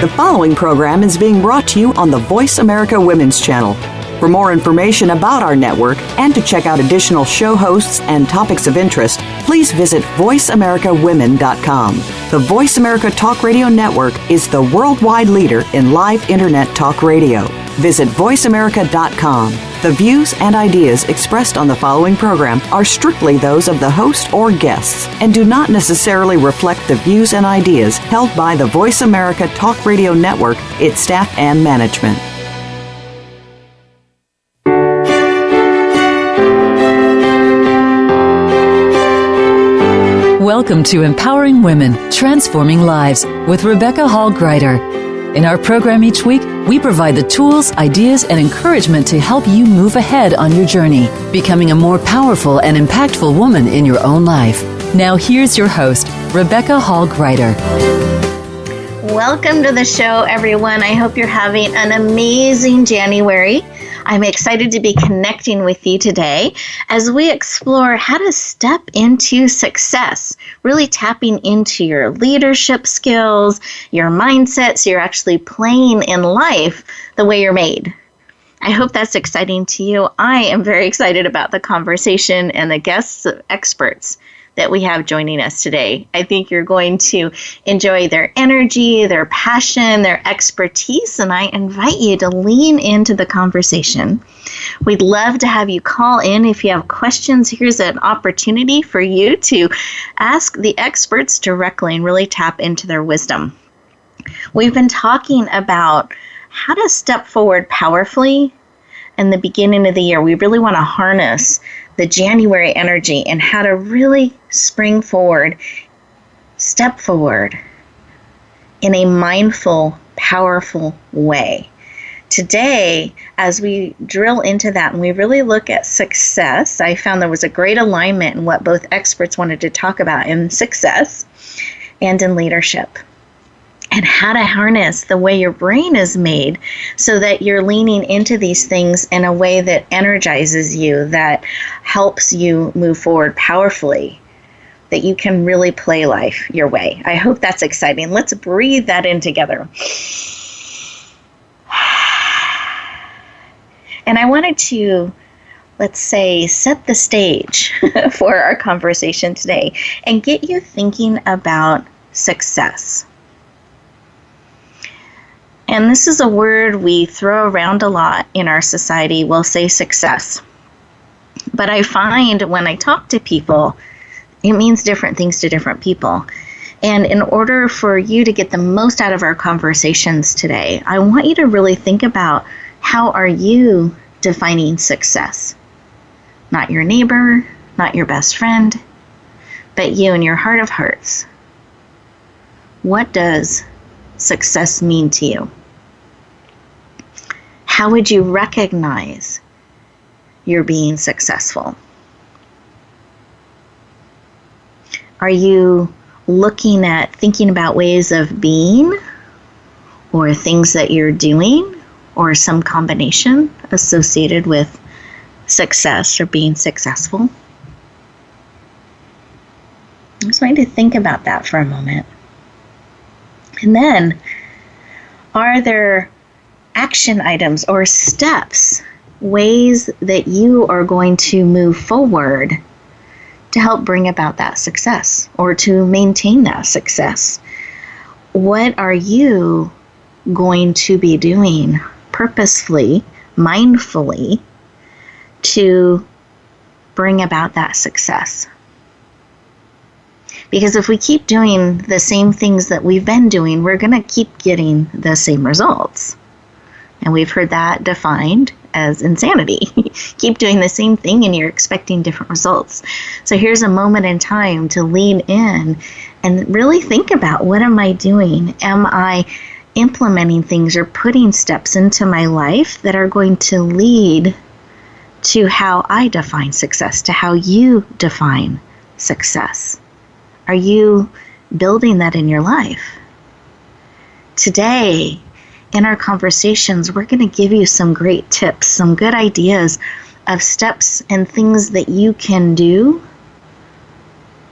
The following program is being brought to you on the Voice America Women's Channel. For more information about our network and to check out additional show hosts and topics of interest, please visit voiceamericawomen.com. The Voice America Talk Radio Network is the worldwide leader in live Internet talk radio. Visit voiceamerica.com. The views and ideas expressed on the following program are strictly those of the host or guests and do not necessarily reflect the views and ideas held by the Voice America Talk Radio Network, its staff, and management. Welcome to Empowering Women, Transforming Lives with Rebecca Hall Gruyter. In our program each week, we provide the tools, ideas, and encouragement to help you move ahead on your journey, becoming a more powerful and impactful woman in your own life. Now here's your host, Rebecca Hall Gruyter. Welcome to the show, everyone. I hope you're having an amazing January. I'm excited to be connecting with you today as we explore how to step into success, really tapping into your leadership skills, your mindset, so you're actually playing in life the way you're made. I hope that's exciting to you. I am very excited about the conversation and the guests, experts that we have joining us today. I think you're going to enjoy their energy, their passion, their expertise, and I invite you to lean into the conversation. We'd love to have you call in if you have questions. Here's an opportunity for you to ask the experts directly and really tap into their wisdom. We've been talking about how to step forward powerfully in the beginning of the year. We really want to harness the January energy and how to really spring forward, step forward in a mindful, powerful way. Today, as we drill into that and we really look at success, I found there was a great alignment in what both experts wanted to talk about in success and in leadership, and how to harness the way your brain is made so that you're leaning into these things in a way that energizes you, that helps you move forward powerfully, that you can really play life your way. I hope that's exciting. Let's breathe that in together. And I wanted to, let's say, set the stage for our conversation today and get you thinking about success. And this is a word we throw around a lot in our society. We'll say success. But I find when I talk to people, it means different things to different people. And in order for you to get the most out of our conversations today, I want you to really think about, how are you defining success? Not your neighbor, not your best friend, but you in your heart of hearts. What does success mean to you? How would you recognize you're being successful? Are you looking at thinking about ways of being or things that you're doing or some combination associated with success or being successful? I just want you to think about that for a moment. And then, are there action items or steps, ways that you are going to move forward to help bring about that success or to maintain that success? What are you going to be doing purposefully, mindfully, to bring about that success? Because if we keep doing the same things that we've been doing, we're going to keep getting the same results. And we've heard that defined as insanity. Keep doing the same thing and you're expecting different results. So here's a moment in time to lean in and really think about, what am I doing? Am I implementing things or putting steps into my life that are going to lead to how I define success, to how you define success? Are you building that in your life? Today, in our conversations, we're going to give you some great tips, some good ideas of steps and things that you can do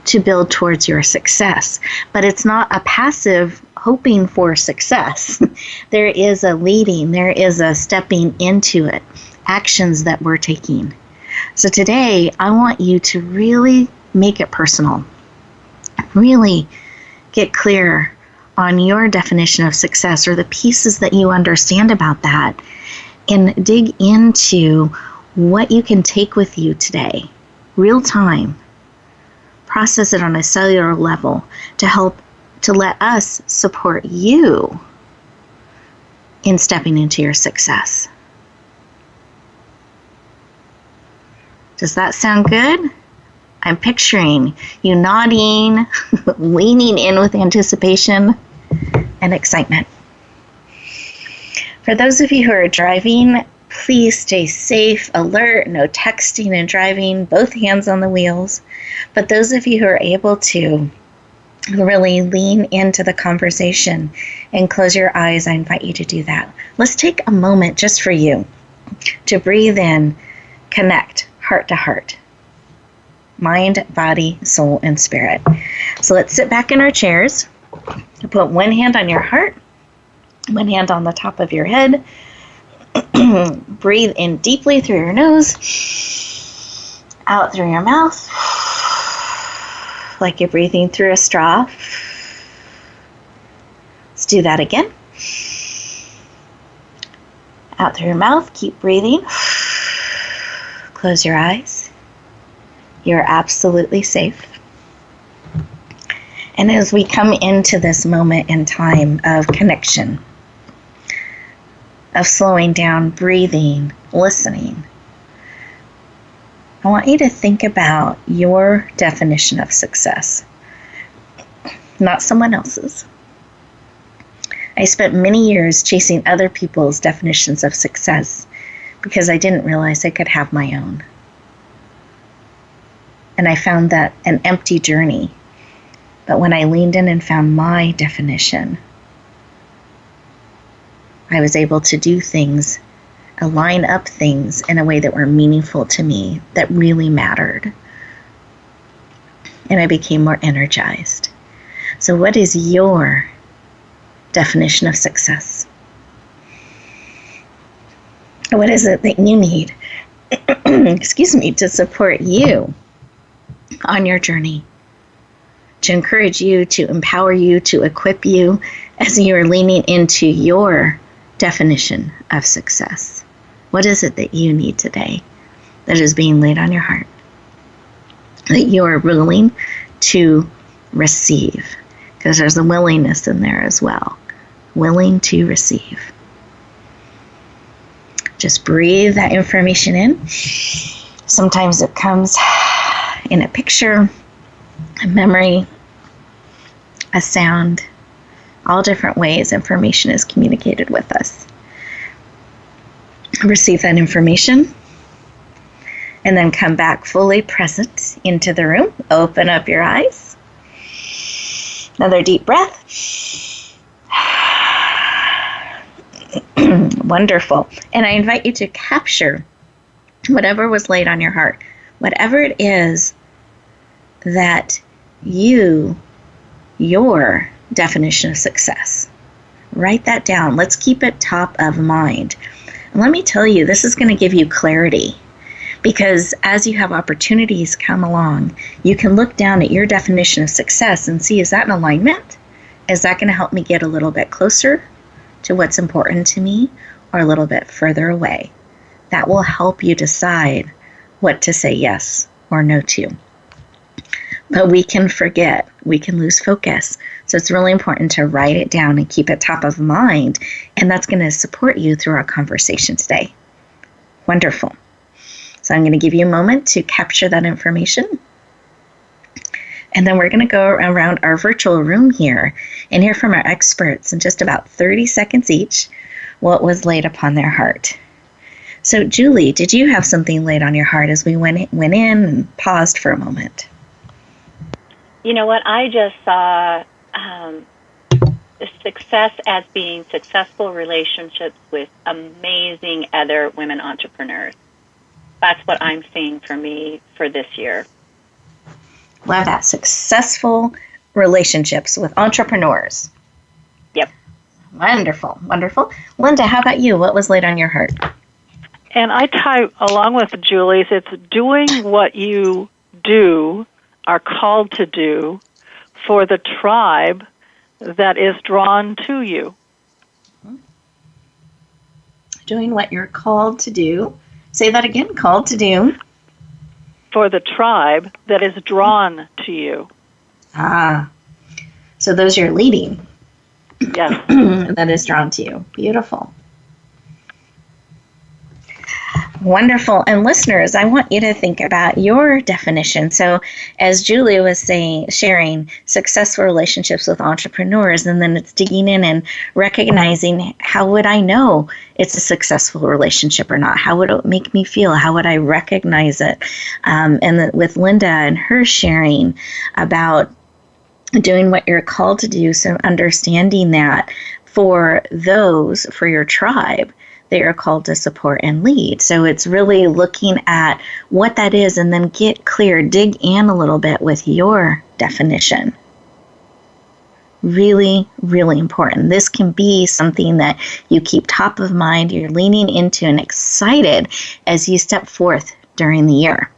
to build towards your success. But it's not a passive hoping for success. There is a leading, there is a stepping into it, actions that we're taking. So today, I want you to really make it personal. Really get clear on your definition of success or the pieces that you understand about that, and dig into what you can take with you today, real time. Process it on a cellular level to let us support you in stepping into your success. Does that sound good? I'm picturing you nodding, leaning in with anticipation and excitement. For those of you who are driving, please stay safe, alert, no texting and driving, both hands on the wheels. But those of you who are able to really lean into the conversation and close your eyes, I invite you to do that. Let's take a moment just for you to breathe in, connect heart to heart. Mind, body, soul, and spirit. So let's sit back in our chairs. Put one hand on your heart, one hand on the top of your head. Breathe in deeply through your nose, out through your mouth, like you're breathing through a straw. Let's do that again. Out through your mouth, keep breathing. Close your eyes. You're absolutely safe. And as we come into this moment in time of connection, of slowing down, breathing, listening, I want you to think about your definition of success, not someone else's. I spent many years chasing other people's definitions of success because I didn't realize I could have my own. And I found that an empty journey. But when I leaned in and found my definition, I was able to do things, align up things in a way that were meaningful to me, that really mattered. And I became more energized. So what is your definition of success? What is it that you need, to support you on your journey, to encourage you, to empower you, to equip you as you are leaning into your definition of success? What is it that you need today that is being laid on your heart, that you are willing to receive? Because there's a willingness in there as well. Willing to receive. Just breathe that information in. Sometimes it comes in a picture, a memory, a sound. All different ways information is communicated with us. Receive that information and then come back fully present into the room. Open up your eyes. Another deep breath. Wonderful. And I invite you to capture whatever was laid on your heart, whatever it is that your definition of success. Write that down. Let's keep it top of mind. And let me tell you, this is going to give you clarity, because as you have opportunities come along, you can look down at your definition of success and see, is that in alignment? Is that going to help me get a little bit closer to what's important to me, or a little bit further away? That will help you decide what to say yes or no to. But we can forget, we can lose focus. So it's really important to write it down and keep it top of mind. And that's going to support you through our conversation today. Wonderful. So I'm going to give you a moment to capture that information. And then we're going to go around our virtual room here and hear from our experts in just about 30 seconds each what was laid upon their heart. So Julie, did you have something laid on your heart as we went in and paused for a moment? You know what? I just saw success as being successful relationships with amazing other women entrepreneurs. That's what I'm seeing for me for this year. Love that. Successful relationships with entrepreneurs. Yep. Wonderful, wonderful. Linda, how about you? What was laid on your heart? And I tie along with Julie's, it's doing what you are called to do for the tribe that is drawn to you. Doing what you're called to do. Say that again, called to do. For the tribe that is drawn to you. So those you're leading. Yes. That is drawn to you. Beautiful. Wonderful. And listeners, I want you to think about your definition. So as Julie was sharing successful relationships with entrepreneurs, and then it's digging in and recognizing, how would I know it's a successful relationship or not? How would it make me feel? How would I recognize it? With Linda and her sharing about doing what you're called to do, so understanding that for your tribe, they are called to support and lead. So it's really looking at what that is and then get clear, dig in a little bit with your definition. Really, really important. This can be something that you keep top of mind, you're leaning into and excited as you step forth during the year.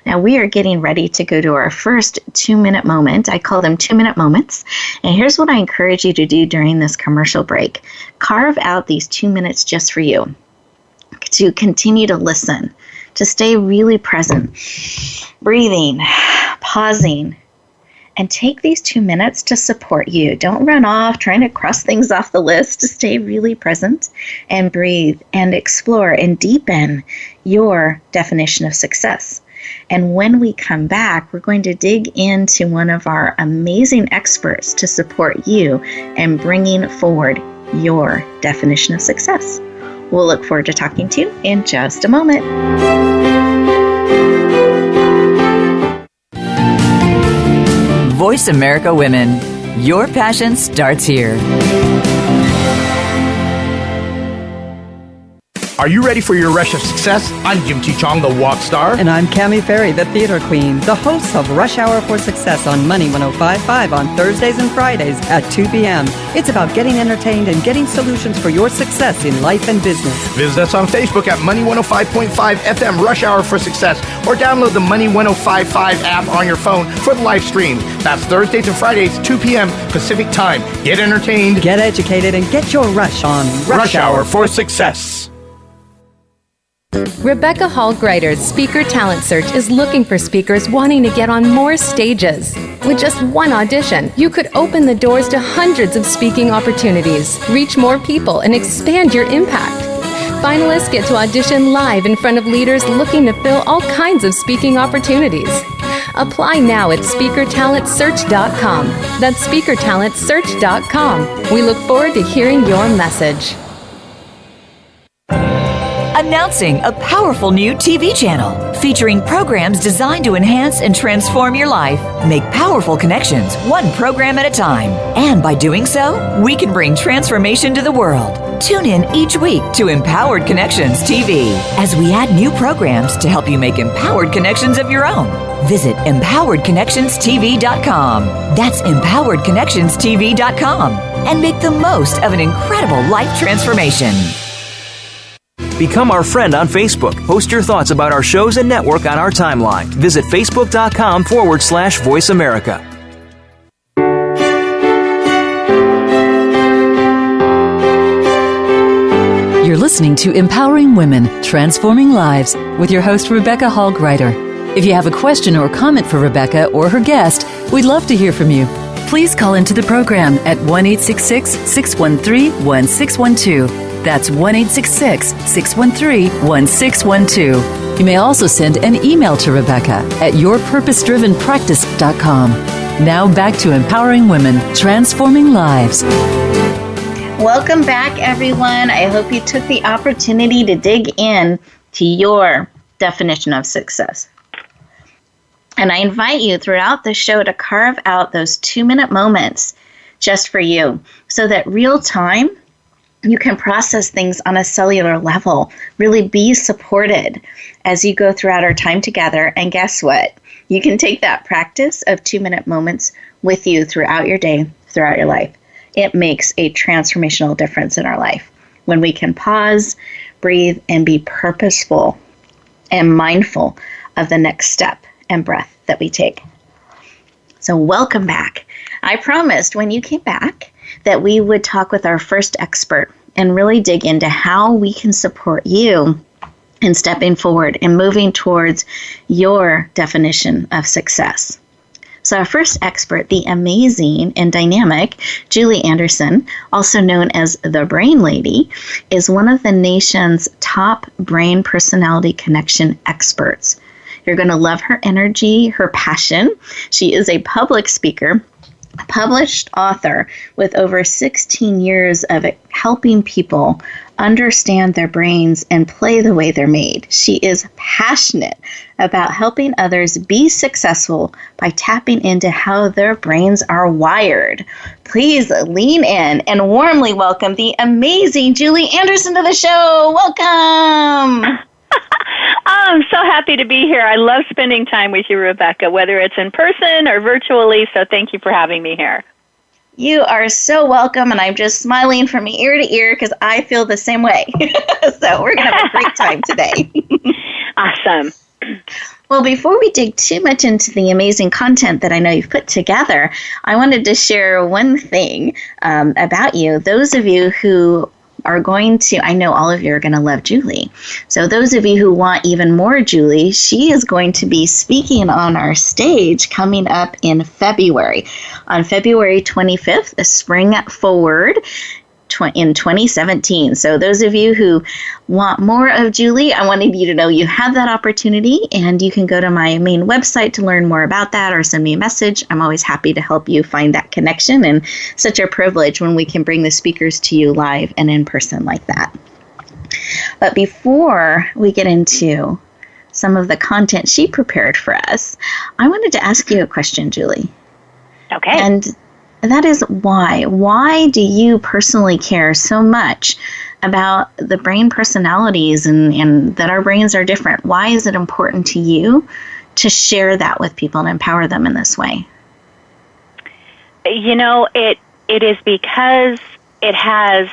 Now we are getting ready to go to our first 2-minute moment. I call them 2-minute moments. And here's what I encourage you to do during this commercial break. Carve out these 2 minutes just for you, to continue to listen, to stay really present, breathing, pausing, and take these 2 minutes to support you. Don't run off trying to cross things off the list. To stay really present and breathe and explore and deepen your definition of success. And when we come back, we're going to dig into one of our amazing experts to support you in bringing forward your definition of success. We'll look forward to talking to you in just a moment. Voice America Women. Your passion starts here. Are you ready for your rush of success? I'm Jim T. Chong, the walk star. And I'm Cammie Ferry, the theater queen, the host of Rush Hour for Success on Money 105.5 on Thursdays and Fridays at 2 p.m. It's about getting entertained and getting solutions for your success in life and business. Visit us on Facebook at Money 105.5 FM Rush Hour for Success, or download the Money 105.5 app on your phone for the live stream. That's Thursdays and Fridays, 2 p.m. Pacific time. Get entertained, get educated, and get your rush on Rush Hour for Success. Rebecca Hall Gruyter's Speaker Talent Search is looking for speakers wanting to get on more stages. With just one audition, you could open the doors to hundreds of speaking opportunities, reach more people, and expand your impact. Finalists get to audition live in front of leaders looking to fill all kinds of speaking opportunities. Apply now at speakertalentsearch.com. That's speakertalentsearch.com. We look forward to hearing your message. Announcing a powerful new TV channel featuring programs designed to enhance and transform your life. Make powerful connections, one program at a time. And by doing so, we can bring transformation to the world. Tune in each week to Empowered Connections TV as we add new programs to help you make empowered connections of your own. Visit empoweredconnectionstv.com. That's empoweredconnectionstv.com. And make the most of an incredible life transformation. Become our friend on Facebook. Post your thoughts about our shows and network on our timeline. Visit facebook.com/Voice America. You're listening to Empowering Women, Transforming Lives with your host, Rebecca Hall Gruyter. If you have a question or comment for Rebecca or her guest, we'd love to hear from you. Please call into the program at 1-866-613-1612. That's 1-866-613-1612. You may also send an email to Rebecca at yourpurposedrivenpractice.com. Now back to Empowering Women, Transforming Lives. Welcome back, everyone. I hope you took the opportunity to dig in to your definition of success. And I invite you throughout the show to carve out those 2-minute moments just for you, so that real time you can process things on a cellular level, really be supported as you go throughout our time together. And guess what? You can take that practice of 2-minute moments with you throughout your day, throughout your life. it makes a transformational difference in our life. When we can pause, breathe, and be purposeful and mindful of the next step and breath that we take. So welcome back. I promised when you came back that we would talk with our first expert and really dig into how we can support you in stepping forward and moving towards your definition of success. So our first expert, the amazing and dynamic Julie Anderson, also known as the Brain Lady, is one of the nation's top brain personality connection experts. You're going to love her energy, her passion. She is a public speaker, published author with over 16 years of helping people understand their brains and play the way they're made. She is passionate about helping others be successful by tapping into how their brains are wired. Please lean in and warmly welcome the amazing Julie Anderson to the show. Welcome. I'm so happy to be here. I love spending time with you, Rebecca, whether it's in person or virtually, so thank you for having me here. You are so welcome, and I'm just smiling from ear to ear because I feel the same way. So we're going to have a great time today. Awesome. Well, before we dig too much into the amazing content that I know you've put together, I wanted to share one thing about you. Those of you who are going to, I know all of you are going to love Julie. So those of you who want even more Julie, she is going to be speaking on our stage coming up in February. On February 25th, a Spring Forward in 2017. So those of you who want more of Julie, I wanted you to know you have that opportunity, and you can go to my main website to learn more about that or send me a message. I'm always happy to help you find that connection, and such a privilege when we can bring the speakers to you live and in person like that. But before we get into some of the content she prepared for us, I wanted to ask you a question, Julie. Okay. And that is why. Why do you personally care so much about the brain personalities and that our brains are different? Why is it important to you to share that with people and empower them in this way? You know, it is because it has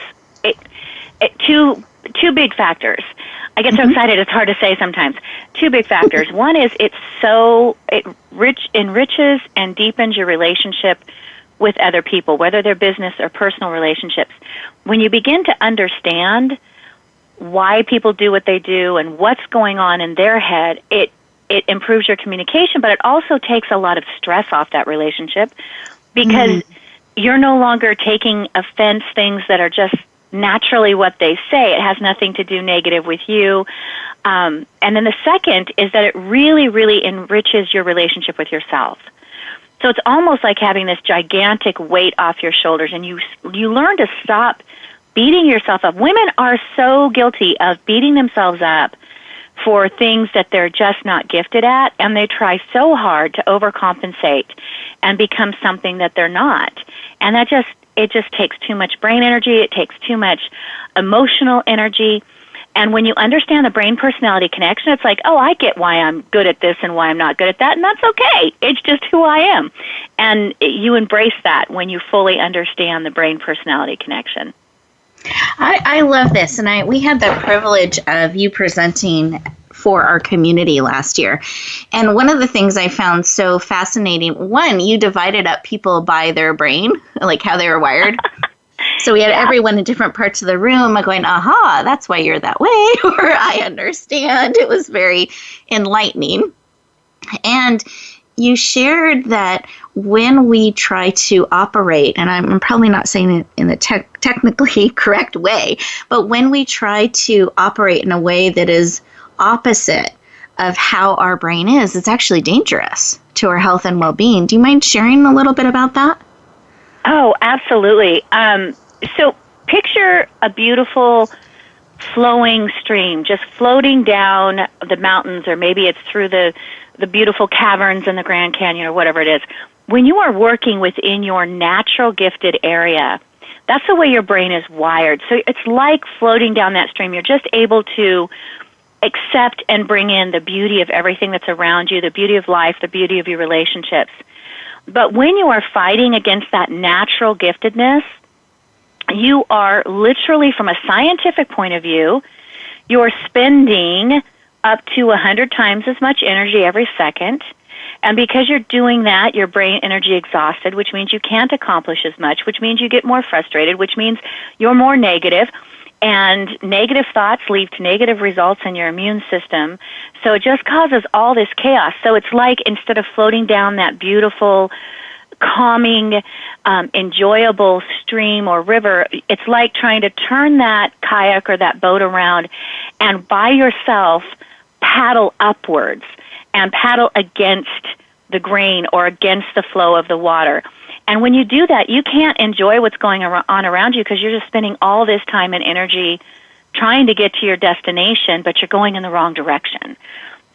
two big factors. I get so excited, it's hard to say sometimes. Two big factors. One is it enriches and deepens your relationship with other people, whether they're business or personal relationships. When you begin to understand why people do what they do and what's going on in their head, it improves your communication, but it also takes a lot of stress off that relationship because you're no longer taking offense things that are just naturally what they say. It has nothing to do negative with you. And then the second is that it really, really enriches your relationship with yourself. So it's almost like having this gigantic weight off your shoulders, and you learn to stop beating yourself up. Women are so guilty of beating themselves up for things that they're just not gifted at, and they try so hard to overcompensate and become something that they're not. And it just takes too much brain energy. It takes too much emotional energy. And when you understand the brain-personality connection, it's like, oh, I get why I'm good at this and why I'm not good at that, and that's okay. It's just who I am. And you embrace that when you fully understand the brain-personality connection. I love this, and we had the privilege of you presenting for our community last year. And one of the things I found so fascinating, one, you divided up people by their brain, like how they were wired. So we had everyone in different parts of the room going, aha, that's why you're that way, or I understand. It was very enlightening. And you shared that when we try to operate, and I'm probably not saying it in the technically correct way, but when we try to operate in a way that is opposite of how our brain is, it's actually dangerous to our health and well-being. Do you mind sharing a little bit about that? Oh, absolutely. So picture a beautiful flowing stream just floating down the mountains, or maybe it's through the beautiful caverns in the Grand Canyon or whatever it is. When you are working within your natural gifted area, that's the way your brain is wired. So it's like floating down that stream. You're just able to accept and bring in the beauty of everything that's around you, the beauty of life, the beauty of your relationships. But when you are fighting against that natural giftedness, you are literally, from a scientific point of view, you're spending up to 100 times as much energy every second. And because you're doing that, your brain energy exhausted, which means you can't accomplish as much, which means you get more frustrated, which means you're more negative. And negative thoughts lead to negative results in your immune system. So it just causes all this chaos. So it's like, instead of floating down that beautiful, calming, enjoyable stream or river, it's like trying to turn that kayak or that boat around and by yourself paddle upwards and paddle against the grain or against the flow of the water. And when you do that, you can't enjoy what's going on around you because you're just spending all this time and energy trying to get to your destination, but you're going in the wrong direction.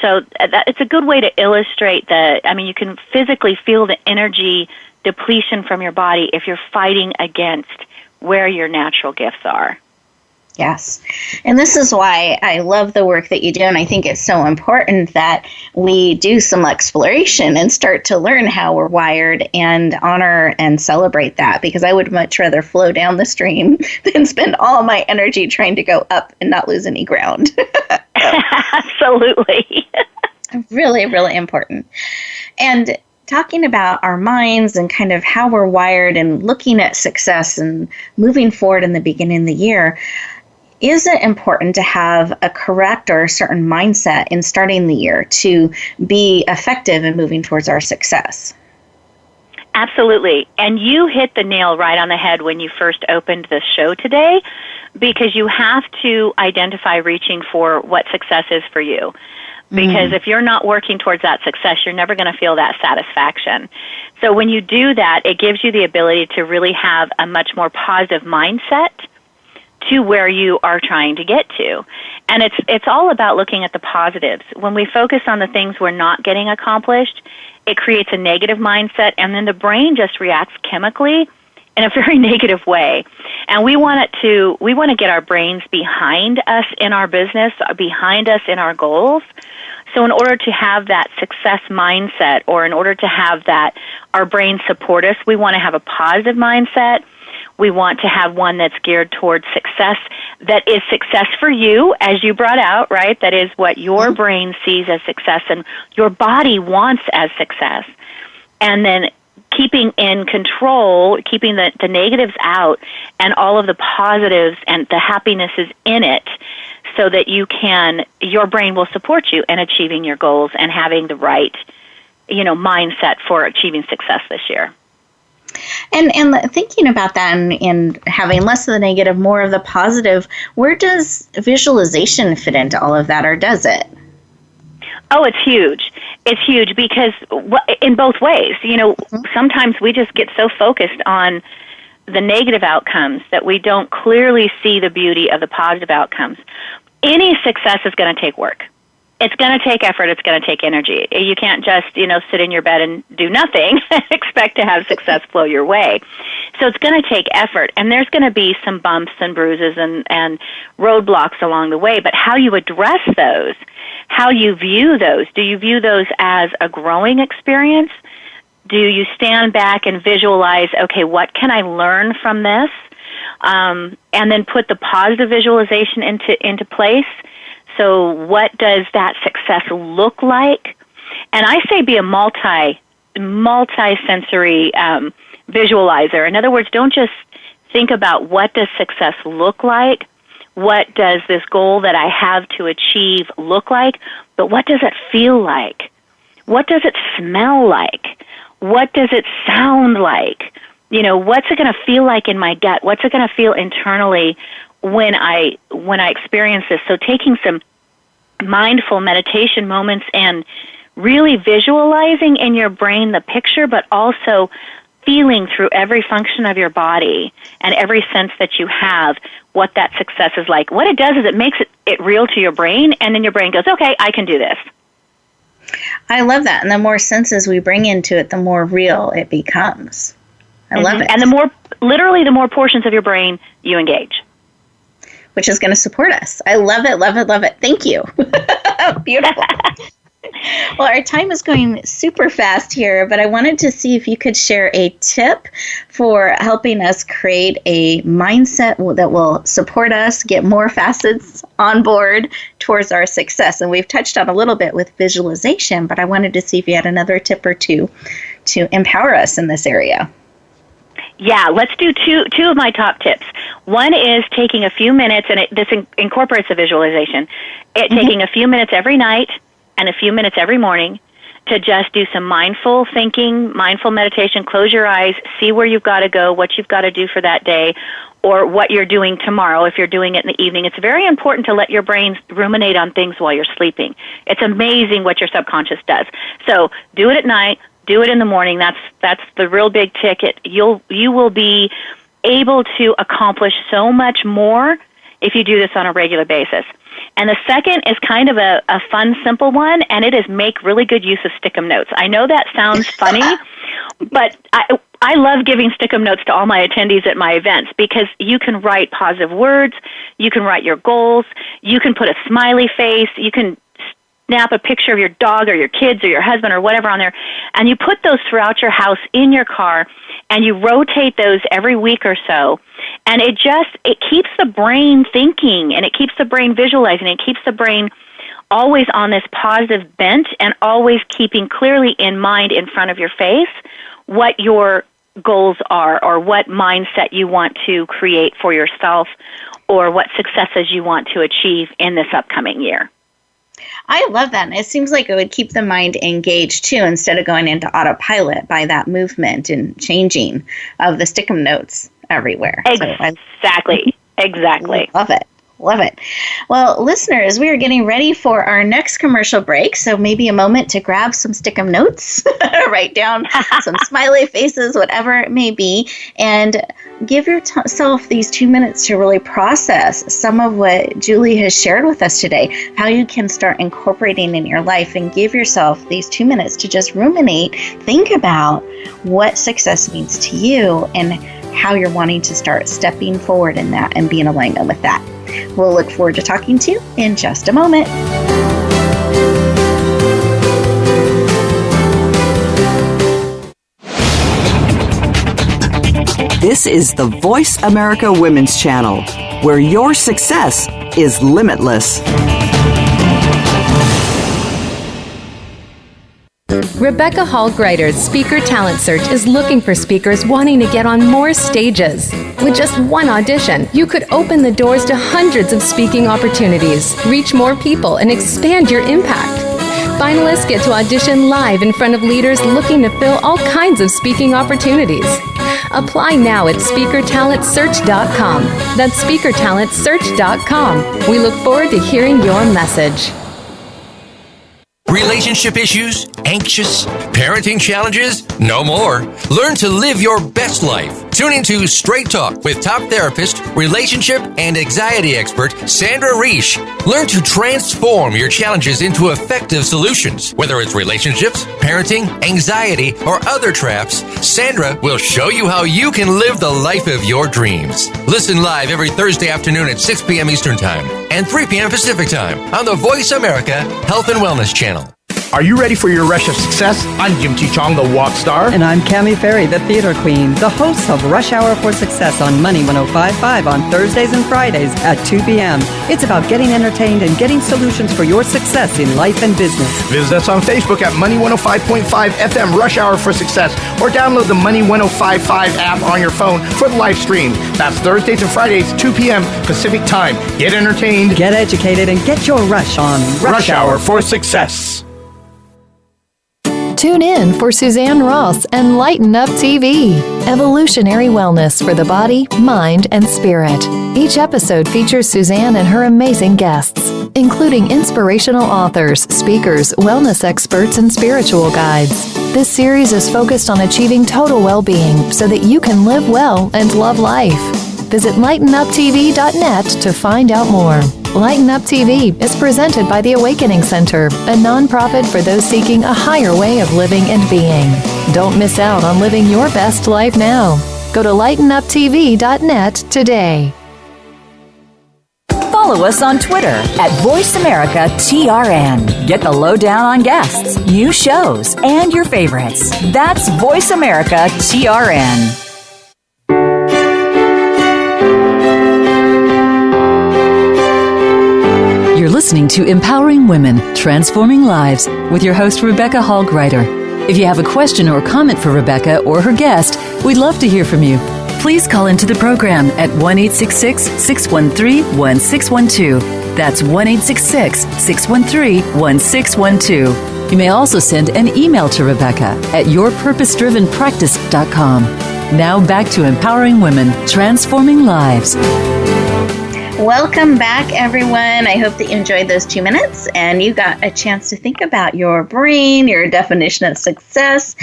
So it's a good way to illustrate you can physically feel the energy depletion from your body if you're fighting against where your natural gifts are. Yes. And this is why I love the work that you do. And I think it's so important that we do some exploration and start to learn how we're wired and honor and celebrate that, because I would much rather flow down the stream than spend all my energy trying to go up and not lose any ground. Absolutely. Really, really important. And talking about our minds and kind of how we're wired and looking at success and moving forward in the beginning of the year, is it important to have a correct or a certain mindset in starting the year to be effective in moving towards our success? Absolutely. And you hit the nail right on the head when you first opened the show today, because you have to identify reaching for what success is for you. Because if you're not working towards that success, you're never going to feel that satisfaction. So when you do that, it gives you the ability to really have a much more positive mindset to where you are trying to get to. And it's all about looking at the positives. When we focus on the things we're not getting accomplished, it creates a negative mindset, and then the brain just reacts chemically in a very negative way. And we want to get our brains behind us in our business, behind us in our goals. So in order to have that success mindset, or in order to have that our brain support us, we want to have a positive mindset. We want to have one that's geared towards success, that is success for you, as you brought out, right? That is what your brain sees as success and your body wants as success. And then keeping in control, keeping the negatives out and all of the positives and the happiness is in it, so that your brain will support you in achieving your goals and having the right, mindset for achieving success this year. And thinking about that and having less of the negative, more of the positive, where does visualization fit into all of that, or does it? Oh, it's huge. It's huge because in both ways. Sometimes we just get so focused on the negative outcomes that we don't clearly see the beauty of the positive outcomes. Any success is going to take work. It's going to take effort. It's going to take energy. You can't just, sit in your bed and do nothing and expect to have success flow your way. So it's going to take effort, and there's going to be some bumps and bruises and roadblocks along the way. But how you address those, how you view those, do you view those as a growing experience? Do you stand back and visualize, okay, what can I learn from this? And then put the positive visualization into place. So what does that success look like? And I say be a multi-sensory visualizer. In other words, don't just think about what does success look like, what does this goal that I have to achieve look like, but what does it feel like? What does it smell like? What does it sound like? What's it going to feel like in my gut? What's it going to feel internally when I experience this? So taking some mindful meditation moments and really visualizing in your brain the picture, but also feeling through every function of your body and every sense that you have what that success is like. What it does is it makes it real to your brain, and then your brain goes, okay, I can do this. I love that. And the more senses we bring into it, the more real it becomes. I love it. And the more portions of your brain you engage. Which is going to support us. I love it, love it, love it. Thank you. Beautiful. Well, our time is going super fast here, but I wanted to see if you could share a tip for helping us create a mindset that will support us, get more facets on board towards our success. And we've touched on a little bit with visualization, but I wanted to see if you had another tip or two to empower us in this area. Yeah, let's do two of my top tips. One is taking a few minutes, and this incorporates a visualization, taking a few minutes every night and a few minutes every morning to just do some mindful thinking, mindful meditation. Close your eyes, see where you've got to go, what you've got to do for that day, or what you're doing tomorrow if you're doing it in the evening. It's very important to let your brain ruminate on things while you're sleeping. It's amazing what your subconscious does. So do it at night. Do it in the morning. That's the real big ticket. You will be able to accomplish so much more if you do this on a regular basis. And the second is kind of a fun, simple one, and it is make really good use of stick-em notes. I know that sounds funny, but I love giving stick-em notes to all my attendees at my events because you can write positive words, you can write your goals, you can put a smiley face, you can snap a picture of your dog or your kids or your husband or whatever on there, and you put those throughout your house, in your car, and you rotate those every week or so. And it keeps the brain thinking, and it keeps the brain visualizing, it keeps the brain always on this positive bent and always keeping clearly in mind in front of your face what your goals are or what mindset you want to create for yourself or what successes you want to achieve in this upcoming year. I love that. And it seems like it would keep the mind engaged, too, instead of going into autopilot by that movement and changing of the stick-em notes everywhere. Exactly. Exactly. Love it. Love it. Well, listeners, we are getting ready for our next commercial break, so maybe a moment to grab some stick-em notes, write down some smiley faces, whatever it may be, and give yourself these 2 minutes to really process some of what Julie has shared with us today, how you can start incorporating in your life, and give yourself these 2 minutes to just ruminate, think about what success means to you and how you're wanting to start stepping forward in that and be in alignment with that. We'll look forward to talking to you in just a moment. This is the Voice America Women's Channel, where your success is limitless. Rebecca Hall Gruyter's Speaker Talent Search is looking for speakers wanting to get on more stages. With just one audition, you could open the doors to hundreds of speaking opportunities, reach more people, and expand your impact. Finalists get to audition live in front of leaders looking to fill all kinds of speaking opportunities. Apply now at SpeakerTalentSearch.com. That's SpeakerTalentSearch.com. We look forward to hearing your message. Relationship issues? Anxious? Parenting challenges? No more. Learn to live your best life. Tune into Straight Talk with top therapist, relationship, and anxiety expert Sandra Reish. Learn to transform your challenges into effective solutions. Whether it's relationships, parenting, anxiety, or other traps, Sandra will show you how you can live the life of your dreams. Listen live every Thursday afternoon at 6 p.m. Eastern Time and 3 p.m. Pacific Time on the Voice America Health and Wellness Channel. Are you ready for your rush of success? I'm Jim T. Chong, the Walk Star. And I'm Cammie Ferry, the Theater Queen, the host of Rush Hour for Success on Money 105.5 on Thursdays and Fridays at 2 p.m. It's about getting entertained and getting solutions for your success in life and business. Visit us on Facebook at Money 105.5 FM Rush Hour for Success, or download the Money 105.5 app on your phone for the live stream. That's Thursdays and Fridays, 2 p.m. Pacific Time. Get entertained, get educated, and get your rush on Rush Hour for Success. Tune in for Suzanne Ross and Lighten Up TV, evolutionary wellness for the body, mind, and spirit. Each episode features Suzanne and her amazing guests, including inspirational authors, speakers, wellness experts, and spiritual guides. This series is focused on achieving total well-being so that you can live well and love life. Visit lightenuptv.net to find out more. Lighten Up TV is presented by the Awakening Center, a nonprofit for those seeking a higher way of living and being. Don't miss out on living your best life now. Go to lightenuptv.net today. Follow follow us on Twitter at VoiceAmericaTRN. Get the lowdown on guests, new shows, and your favorites. That's VoiceAmericaTRN. You're listening to Empowering Women, Transforming Lives with your host, Rebecca Hall Gruyter. If you have a question or comment for Rebecca or her guest, we'd love to hear from you. Please call into the program at 1-866-613-1612. That's 1-866-613-1612. You may also send an email to Rebecca at yourpurposedrivenpractice.com. Now back to Empowering Women, Transforming Lives. Welcome back, everyone. I hope that you enjoyed those 2 minutes and you got a chance to think about your brain, your definition of success,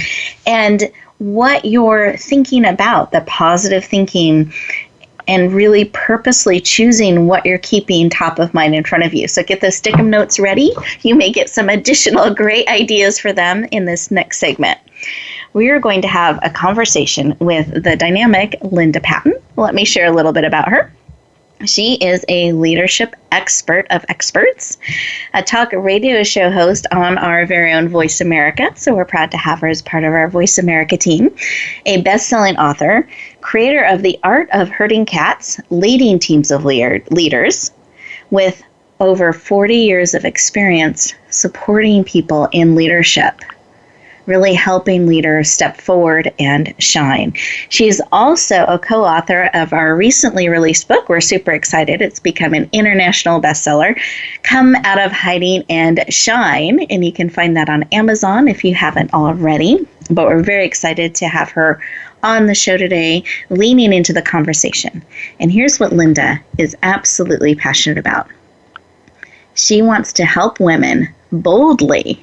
and what you're thinking about, the positive thinking, and really purposely choosing what you're keeping top of mind in front of you. So get those stick-em notes ready. You may get some additional great ideas for them in this next segment. We are going to have a conversation with the dynamic Linda Patten. Let me share a little bit about her. She is a leadership expert of experts, a talk radio show host on our very own Voice America, so we're proud to have her as part of our Voice America team, a best-selling author, creator of The Art of Herding Cats, leading teams of leaders, with over 40 years of experience supporting people in leadership, really helping leaders step forward and shine. She's also a co-author of our recently released book. We're super excited. It's become an international bestseller, Come Out of Hiding and Shine. And you can find that on Amazon if you haven't already. But we're very excited to have her on the show today, leaning into the conversation. And here's what Linda is absolutely passionate about. She wants to help women boldly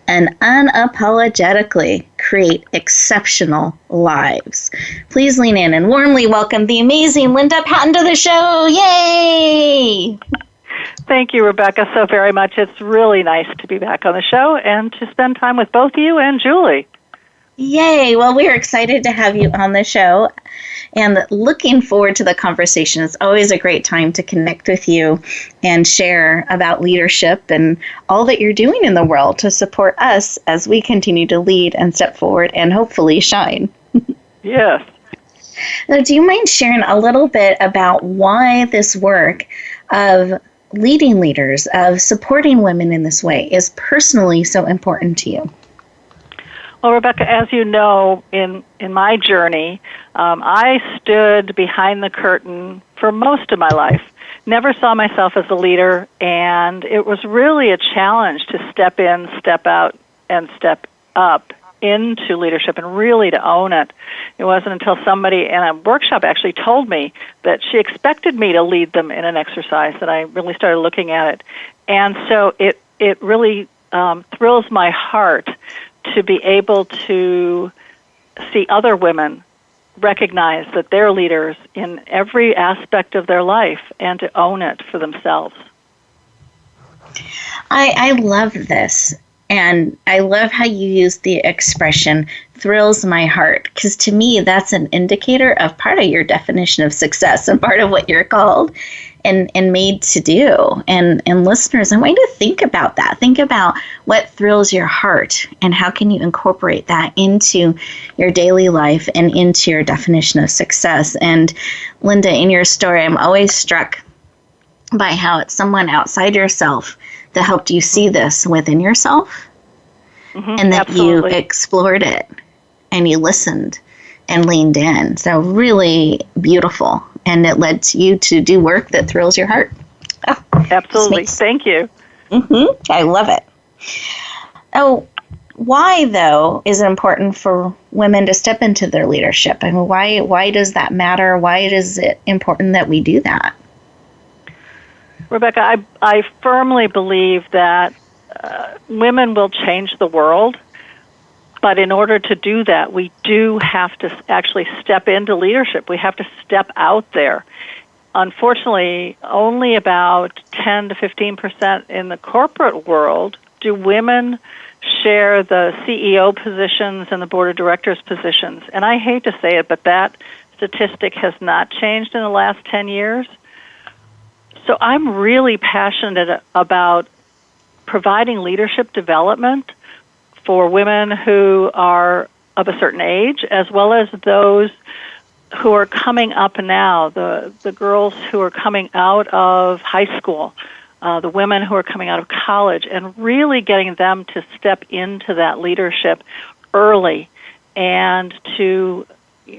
and unapologetically create exceptional lives. Please lean in and warmly welcome the amazing Linda Patten to the show. Yay! Thank you, Rebecca, so very much. It's really nice to be back on the show and to spend time with both you and Julie. Yay! Well, we're excited to have you on the show and looking forward to the conversation. It's always a great time to connect with you and share about leadership and all that you're doing in the world to support us as we continue to lead and step forward and hopefully shine. Yes. Now, do you mind sharing a little bit about why this work of leading leaders, of supporting women in this way, is personally so important to you? Well, Rebecca, as you know, in my journey, I stood behind the curtain for most of my life. Never saw myself as a leader, and it was really a challenge to step in, step out, and step up into leadership and really to own it. It wasn't until somebody in a workshop actually told me that she expected me to lead them in an exercise that I really started looking at it. And so it really thrills my heart to be able to see other women recognize that they're leaders in every aspect of their life and to own it for themselves. I love this. And I love how you use the expression thrills my heart, because to me, that's an indicator of part of your definition of success and part of what you're called and made to do. And listeners, I want you to think about that. Think about what thrills your heart and how can you incorporate that into your daily life and into your definition of success. And Linda, in your story, I'm always struck by how it's someone outside yourself that helped you see this within yourself, and that absolutely. You explored it and you listened and leaned in. So really beautiful. And it led to you to do work that thrills your heart. Oh, absolutely. Thank you. I love it. Oh, why, though, is it important for women to step into their leadership? I mean, why does that matter? Why is it important that we do that? Rebecca, I firmly believe that women will change the world, but in order to do that, we do have to actually step into leadership. We have to step out there. Unfortunately, only about 10 to 15% in the corporate world do women share the CEO positions and the board of directors positions. And I hate to say it, but that statistic has not changed in the last 10 years. So I'm really passionate about providing leadership development for women who are of a certain age, as well as those who are coming up now, the girls who are coming out of high school, the women who are coming out of college, and really getting them to step into that leadership early and to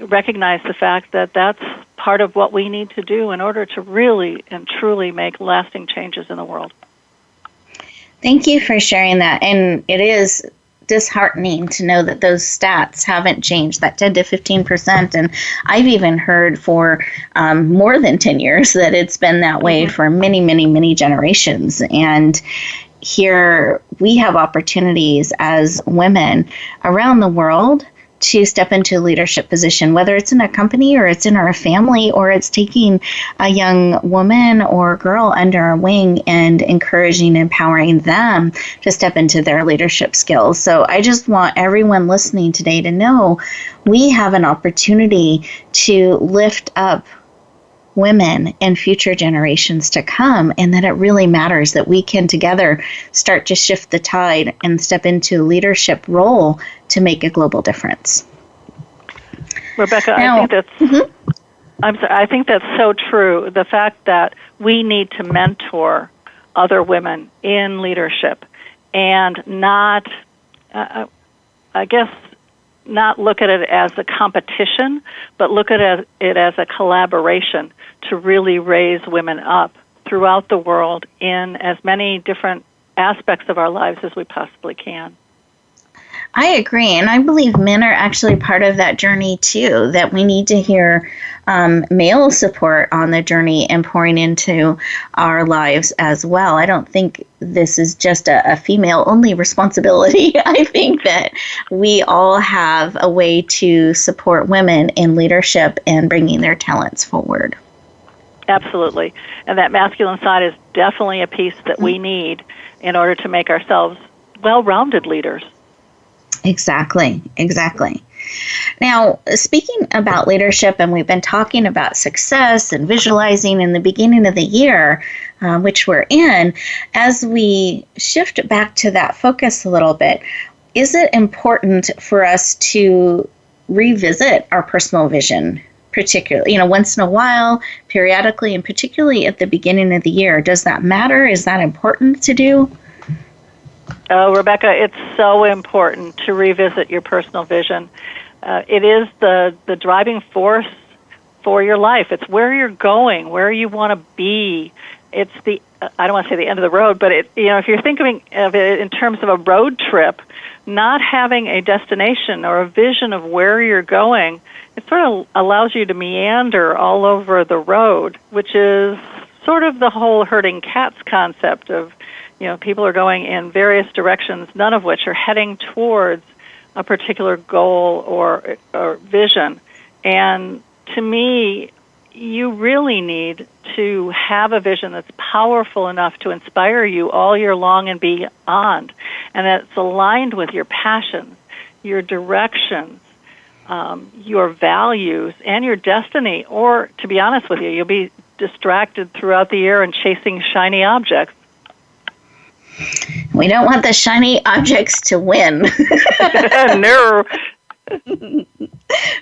recognize the fact that that's part of what we need to do in order to really and truly make lasting changes in the world. Thank you for sharing that. And it is disheartening to know that those stats haven't changed, that 10 to 15%. And I've even heard for more than 10 years that it's been that way for many, many, many generations. And here we have opportunities as women around the world to step into a leadership position, whether it's in a company or it's in our family or it's taking a young woman or girl under our wing and encouraging, empowering them to step into their leadership skills. So I just want everyone listening today to know we have an opportunity to lift up women and future generations to come, and that it really matters that we can together start to shift the tide and step into a leadership role to make a global difference. Rebecca, Now, I think that's so true. The fact that we need to mentor other women in leadership and not, not look at it as a competition, but look at it as a collaboration to really raise women up throughout the world in as many different aspects of our lives as we possibly can. I agree, and I believe men are actually part of that journey too, that we need to hear male support on the journey and pouring into our lives as well. I don't think this is just a female-only responsibility. I think that we all have a way to support women in leadership and bringing their talents forward. Absolutely, and that masculine side is definitely a piece that we need in order to make ourselves well-rounded leaders. Exactly. Now, speaking about leadership, and we've been talking about success and visualizing in the beginning of the year, which we're in, as we shift back to that focus a little bit, is it important for us to revisit our personal vision, particularly, once in a while, periodically, and particularly at the beginning of the year? Does that matter? Is that important to do? Oh, Rebecca, it's so important to revisit your personal vision. It is the driving force for your life. It's where you're going, where you want to be. It's I don't want to say the end of the road, but if you're thinking of it in terms of a road trip, not having a destination or a vision of where you're going, it sort of allows you to meander all over the road, which is sort of the whole herding cats concept of, people are going in various directions, none of which are heading towards a particular goal or vision. And to me, you really need to have a vision that's powerful enough to inspire you all year long and beyond, and that's aligned with your passions, your directions, your values, and your destiny. Or, to be honest with you, you'll be distracted throughout the year and chasing shiny objects. We don't want the shiny objects to win. No.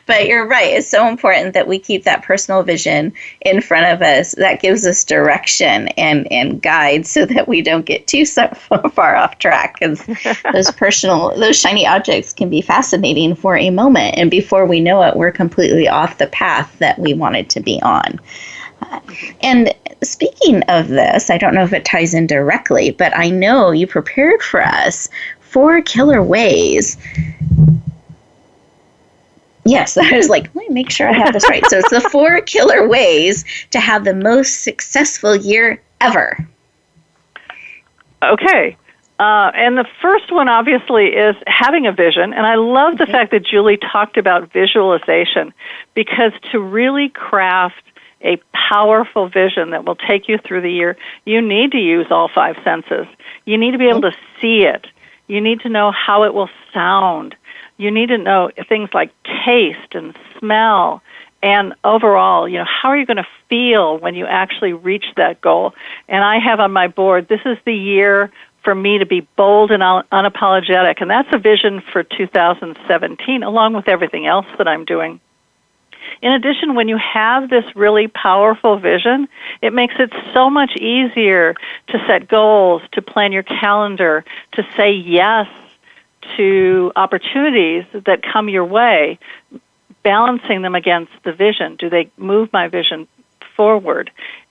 But you're right. It's so important that we keep that personal vision in front of us. That gives us direction and guide so that we don't get too far off track. Because those shiny objects can be fascinating for a moment. And before we know it, we're completely off the path that we wanted to be on. And speaking of this, I don't know if it ties in directly, but I know you prepared for us 4 killer ways. Yes, I was like, let me make sure I have this right. So it's the 4 killer ways to have the most successful year ever. Okay. And the first one, obviously, is having a vision. And I love the fact that Julie talked about visualization, because to really craft a powerful vision that will take you through the year, you need to use all 5 senses. You need to be able to see it. You need to know how it will sound. You need to know things like taste and smell And overall, how are you going to feel when you actually reach that goal? And I have on my board, this is the year for me to be bold and unapologetic. And that's a vision for 2017, along with everything else that I'm doing. In addition, when you have this really powerful vision, it makes it so much easier to set goals, to plan your calendar, to say yes to opportunities that come your way, balancing them against the vision. Do they move my vision forward?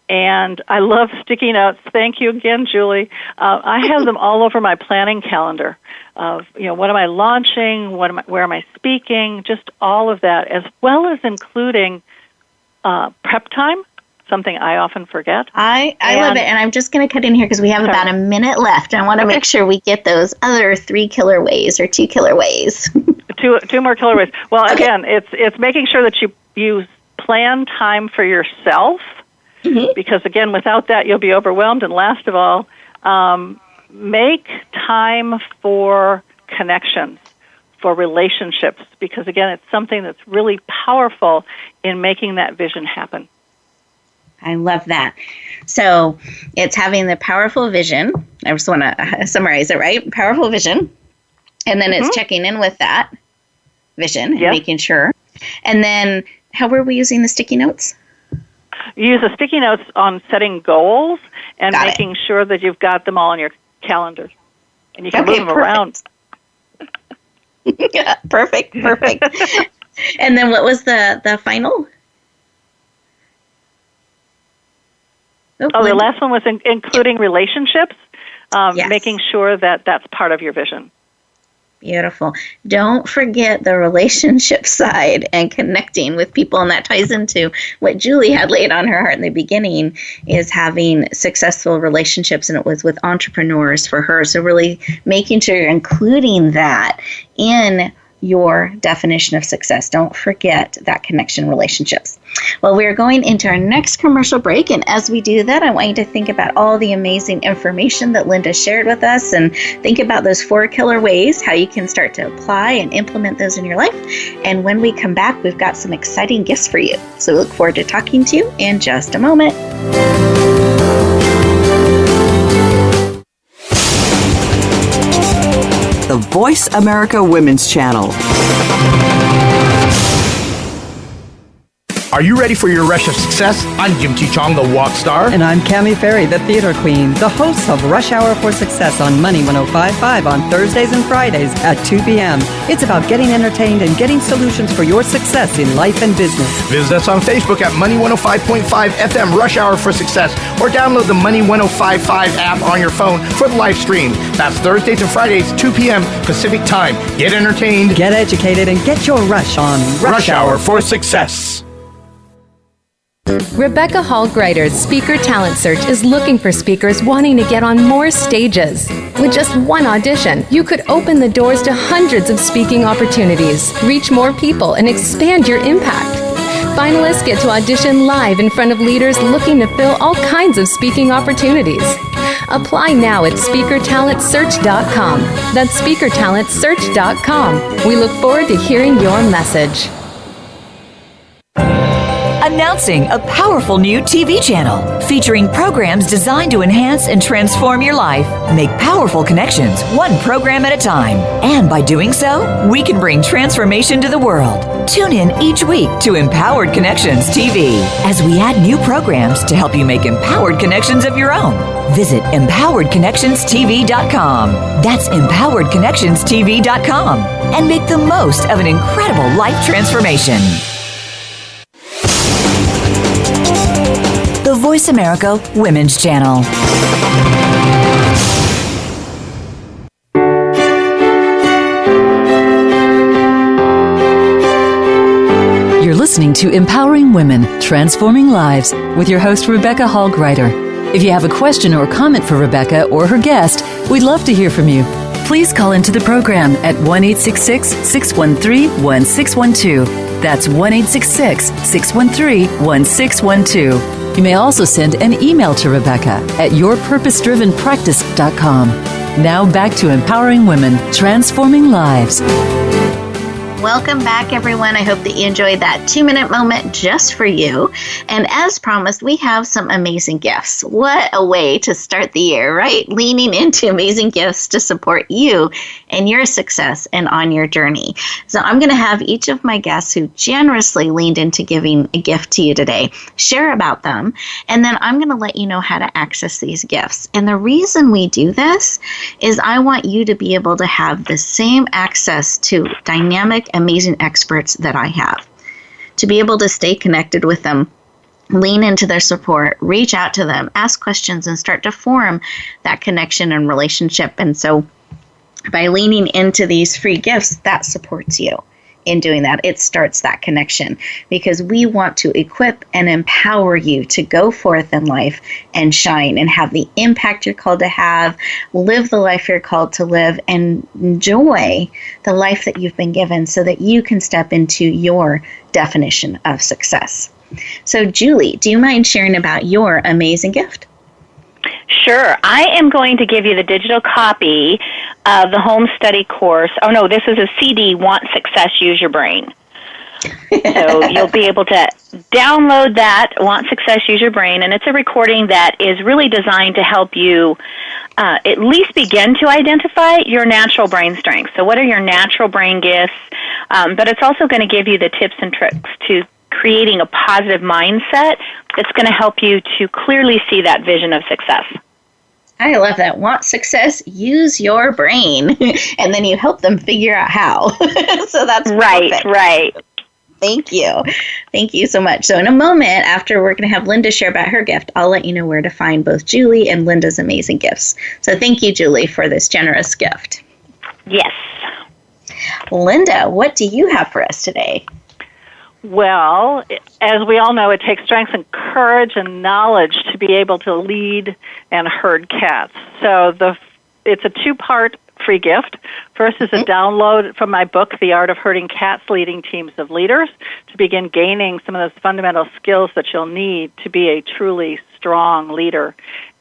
And I love sticky notes. Thank you again, Julie. I have them all over my planning calendar of, what am I launching? Where am I speaking? Just all of that, as well as including prep time, something I often forget. I love it. And I'm just going to cut in here because we have about a minute left. I want to make sure we get those other 3 killer ways or 2 killer ways. Two more killer ways. Well, again, it's making sure that you plan time for yourself. Mm-hmm. Because, again, without that, you'll be overwhelmed. And last of all, make time for connections, for relationships, because, again, it's something that's really powerful in making that vision happen. I love that. So it's having the powerful vision. I just want to summarize it, right? Powerful vision. And then it's checking in with that vision and making sure. And then how were we using the sticky notes? You use the sticky notes on setting goals and making sure that you've got them all on your calendar. And you can move them around. Yeah, perfect. And then what was the final? The last one was including relationships, making sure that that's part of your vision. Beautiful. Don't forget the relationship side and connecting with people. And that ties into what Julie had laid on her heart in the beginning, is having successful relationships. And it was with entrepreneurs for her. So really making sure you're including that in your definition of success. Don't forget that connection relationships. Well, we're going into our next commercial break, and as we do that, I want you to think about all the amazing information that Linda shared with us, and think about those 4 killer ways, how you can start to apply and implement those in your life. And when we come back, we've got some exciting gifts for you. So we look forward to talking to you in just a moment. The Voice America Women's Channel. Are you ready for your rush of success? I'm Jim T. Chong, the walk star. And I'm Cammie Ferry, the theater queen, the host of Rush Hour for Success on Money 105.5 on Thursdays and Fridays at 2 p.m. It's about getting entertained and getting solutions for your success in life and business. Visit us on Facebook at Money 105.5 FM Rush Hour for Success, or download the Money 105.5 app on your phone for the live stream. That's Thursdays and Fridays, 2 p.m. Pacific Time. Get entertained, get educated, and get your rush on Rush Hour for Success. Rebecca Hall Gruyter's Speaker Talent Search is looking for speakers wanting to get on more stages. With just one audition, you could open the doors to hundreds of speaking opportunities, reach more people, and expand your impact. Finalists get to audition live in front of leaders looking to fill all kinds of speaking opportunities. Apply now at SpeakerTalentSearch.com. That's SpeakerTalentSearch.com. We look forward to hearing your message. Announcing a powerful new TV channel featuring programs designed to enhance and transform your life. Make powerful connections, one program at a time. And by doing so, we can bring transformation to the world. Tune in each week to Empowered Connections TV as we add new programs to help you make empowered connections of your own. Visit EmpoweredConnectionsTV.com. That's EmpoweredConnectionsTV.com. And make the most of an incredible life transformation. The Voice America Women's Channel. You're listening to Empowering Women, Transforming Lives with your host, Rebecca Hall Gruyter. If you have a question or comment for Rebecca or her guest, we'd love to hear from you. Please call into the program at 1-866-613-1612. That's 1-866-613-1612. You may also send an email to Rebecca at yourpurposedrivenpractice.com. Now back to Empowering Women, Transforming Lives. Welcome back, everyone. I hope that you enjoyed that 2-minute moment just for you. And as promised, we have some amazing gifts. What a way to start the year, right? Leaning into amazing gifts to support you and your success and on your journey. So I'm going to have each of my guests who generously leaned into giving a gift to you today share about them. And then I'm going to let you know how to access these gifts. And the reason we do this is I want you to be able to have the same access to dynamic, amazing experts that I have, to be able to stay connected with them, lean into their support, reach out to them, ask questions, and start to form that connection and relationship. And so by leaning into these free gifts, that supports you in doing that. It starts that connection because we want to equip and empower you to go forth in life and shine and have the impact you're called to have, live the life you're called to live, and enjoy the life that you've been given so that you can step into your definition of success. So, Julie, do you mind sharing about your amazing gift? Sure. I am going to give you the digital copy of the home study course. Oh, no, this is a CD, Want Success, Use Your Brain. So you'll be able to download that, Want Success, Use Your Brain, and it's a recording that is really designed to help you at least begin to identify your natural brain strengths. So what are your natural brain gifts? But it's also going to give you the tips and tricks to creating a positive mindset that's going to help you to clearly see that vision of success. I love that. Want success? Use your brain. And then you help them figure out how. So that's right, perfect. Right. Thank you. Thank you so much. So in a moment, after we're going to have Linda share about her gift, I'll let you know where to find both Julie and Linda's amazing gifts. So thank you, Julie, for this generous gift. Yes. Linda, what do you have for us today? Well, as we all know, it takes strength and courage and knowledge to be able to lead and herd cats. So it's a 2-part free gift. First is a download from my book, The Art of Herding Cats, Leading Teams of Leaders, to begin gaining some of those fundamental skills that you'll need to be a truly strong leader,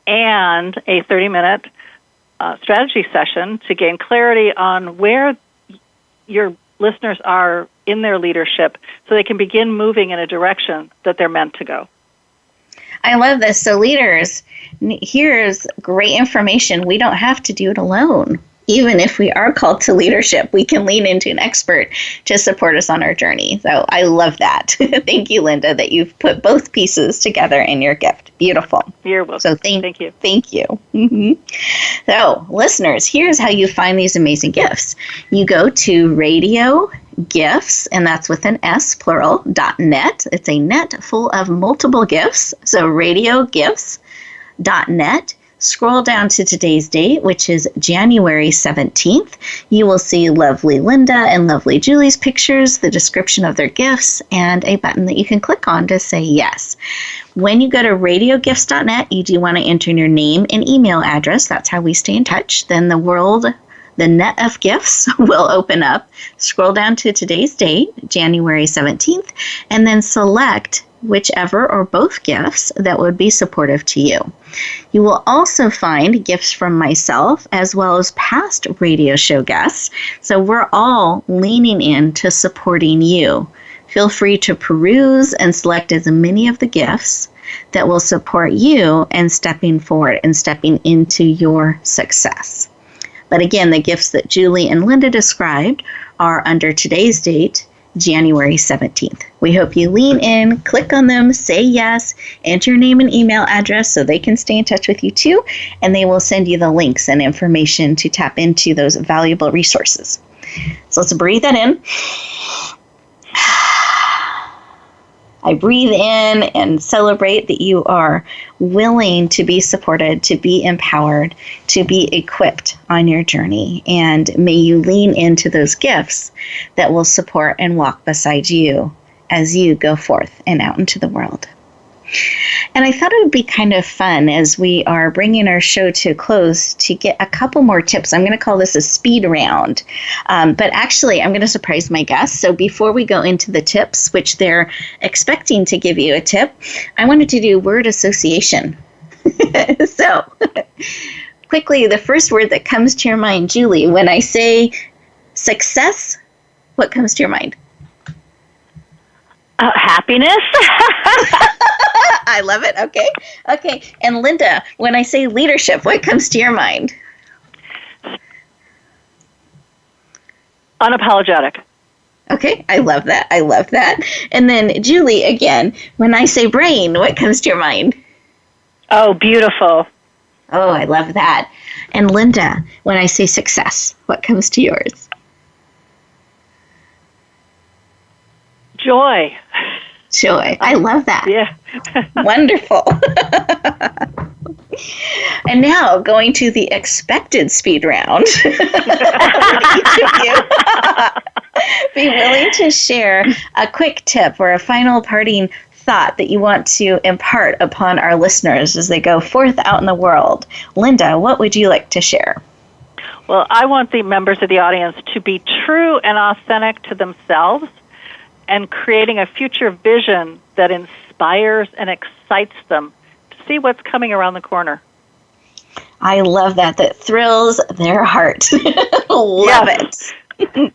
and a 30-minute strategy session to gain clarity on where your listeners are in their leadership so they can begin moving in a direction that they're meant to go. I love this. So leaders, here's great information. We don't have to do it alone. Even if we are called to leadership, we can lean into an expert to support us on our journey. So I love that. Thank you, Linda, that you've put both pieces together in your gift. Beautiful. You're welcome. So thank you. Thank you. Mm-hmm. So listeners, here's how you find these amazing gifts. You go to Radio Gifts, and that's with an S, plural, .net. It's a net full of multiple gifts. So radiogifts.net. Scroll down to today's date, which is January 17th. You will see lovely Linda and lovely Julie's pictures, the description of their gifts, and a button that you can click on to say yes. When you go to radiogifts.net, you do want to enter your name and email address. That's how we stay in touch. Then the net of gifts will open up. Scroll down to today's date, January 17th, and then select whichever or both gifts that would be supportive to you. You will also find gifts from myself as well as past radio show guests. So we're all leaning into supporting you. Feel free to peruse and select as many of the gifts that will support you and stepping forward and stepping into your success. But again, the gifts that Julie and Linda described are under today's date, January 17th. We hope you lean in, click on them, say yes, enter your name and email address so they can stay in touch with you too, and they will send you the links and information to tap into those valuable resources. So let's breathe that in. I breathe in and celebrate that you are willing to be supported, to be empowered, to be equipped on your journey. And may you lean into those gifts that will support and walk beside you as you go forth and out into the world. And I thought it would be kind of fun as we are bringing our show to a close to get a couple more tips. I'm going to call this a speed round. But actually, I'm going to surprise my guests. So before we go into the tips, which they're expecting to give you a tip, I wanted to do word association. So quickly, the first word that comes to your mind, Julie, when I say success, what comes to your mind? Happiness. I love it. Okay. And Linda, when I say leadership, what comes to your mind? Unapologetic. Okay, I love that. And then Julie, again, when I say brain, what comes to your mind? Oh, beautiful. Oh, I love that. And Linda, when I say success, what comes to yours? Joy. I love that. Yeah. Wonderful. And now going to the expected speed round. Would each of you be willing to share a quick tip or a final parting thought that you want to impart upon our listeners as they go forth out in the world? Linda, what would you like to share? Well, I want the members of the audience to be true and authentic to themselves and creating a future vision that inspires and excites them to see what's coming around the corner. I love that. That thrills their heart. Love it.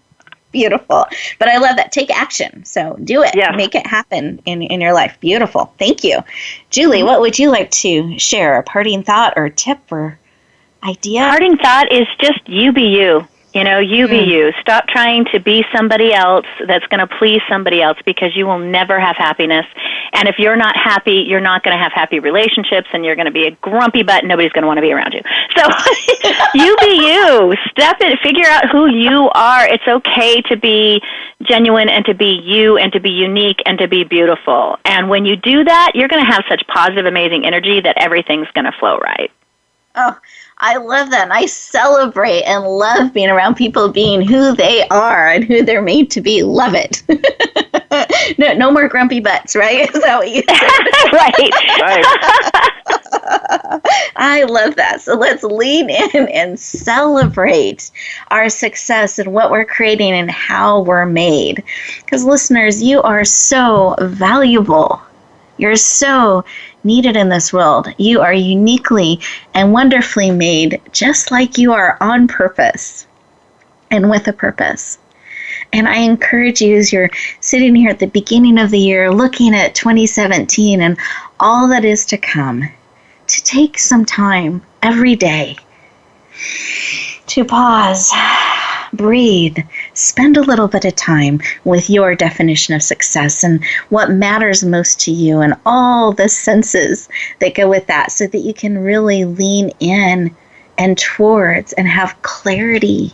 Beautiful. But I love that. Take action. So do it. Yes. Make it happen in your life. Beautiful. Thank you. Julie, what would you like to share? A parting thought or tip or idea? Parting thought is just you be you. You know, you be you. Stop trying to be somebody else that's going to please somebody else, because you will never have happiness. And if you're not happy, you're not going to have happy relationships, and you're going to be a grumpy butt and nobody's going to want to be around you. So you be you. Step in, figure out who you are. It's okay to be genuine and to be you and to be unique and to be beautiful. And when you do that, you're going to have such positive, amazing energy that everything's going to flow right. Oh, I love that. And I celebrate and love being around people being who they are and who they're made to be. Love it. No more grumpy butts, right? Is that what you said? Right. I love that. So let's lean in and celebrate our success and what we're creating and how we're made. Because listeners, you are so valuable. You're so needed in this world. You are uniquely and wonderfully made, just like you are, on purpose and with a purpose. And I encourage you, as you're sitting here at the beginning of the year, looking at 2017 and all that is to come, to take some time every day to pause, breathe, spend a little bit of time with your definition of success and what matters most to you and all the senses that go with that, so that you can really lean in and towards and have clarity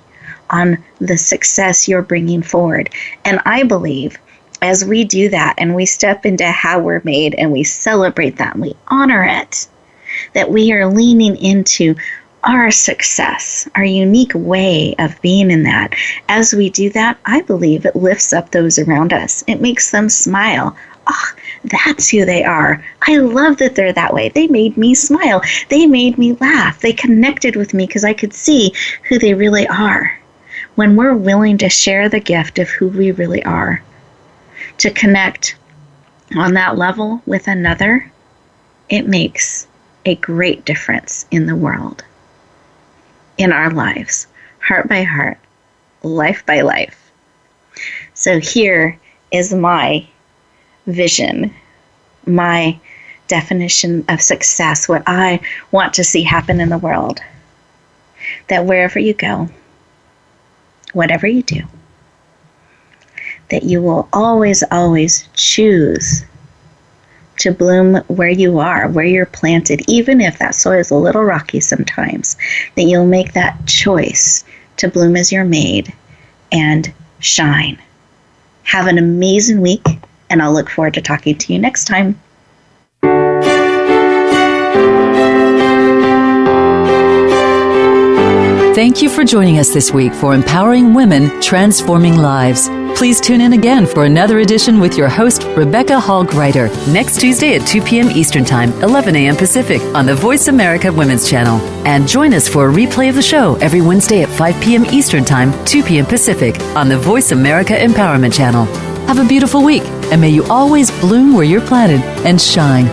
on the success you're bringing forward. And I believe as we do that and we step into how we're made and we celebrate that and we honor it, that we are leaning into our success, our unique way of being in that. As we do that, I believe it lifts up those around us. It makes them smile. Oh, that's who they are. I love that they're that way. They made me smile. They made me laugh. They connected with me because I could see who they really are. When we're willing to share the gift of who we really are, to connect on that level with another, it makes a great difference in the world, in our lives, heart by heart, life by life. So here is my vision, my definition of success, what I want to see happen in the world. That wherever you go, whatever you do, that you will always, always choose to bloom where you are, where you're planted, even if that soil is a little rocky sometimes, that you'll make that choice to bloom as you're made and shine. Have an amazing week, and I'll look forward to talking to you next time. Thank you for joining us this week for Empowering Women, Transforming Lives. Please tune in again for another edition with your host, Rebecca Hall Gruyter, next Tuesday at 2 p.m. Eastern Time, 11 a.m. Pacific on the Voice America Women's Channel. And join us for a replay of the show every Wednesday at 5 p.m. Eastern Time, 2 p.m. Pacific on the Voice America Empowerment Channel. Have a beautiful week, and may you always bloom where you're planted and shine.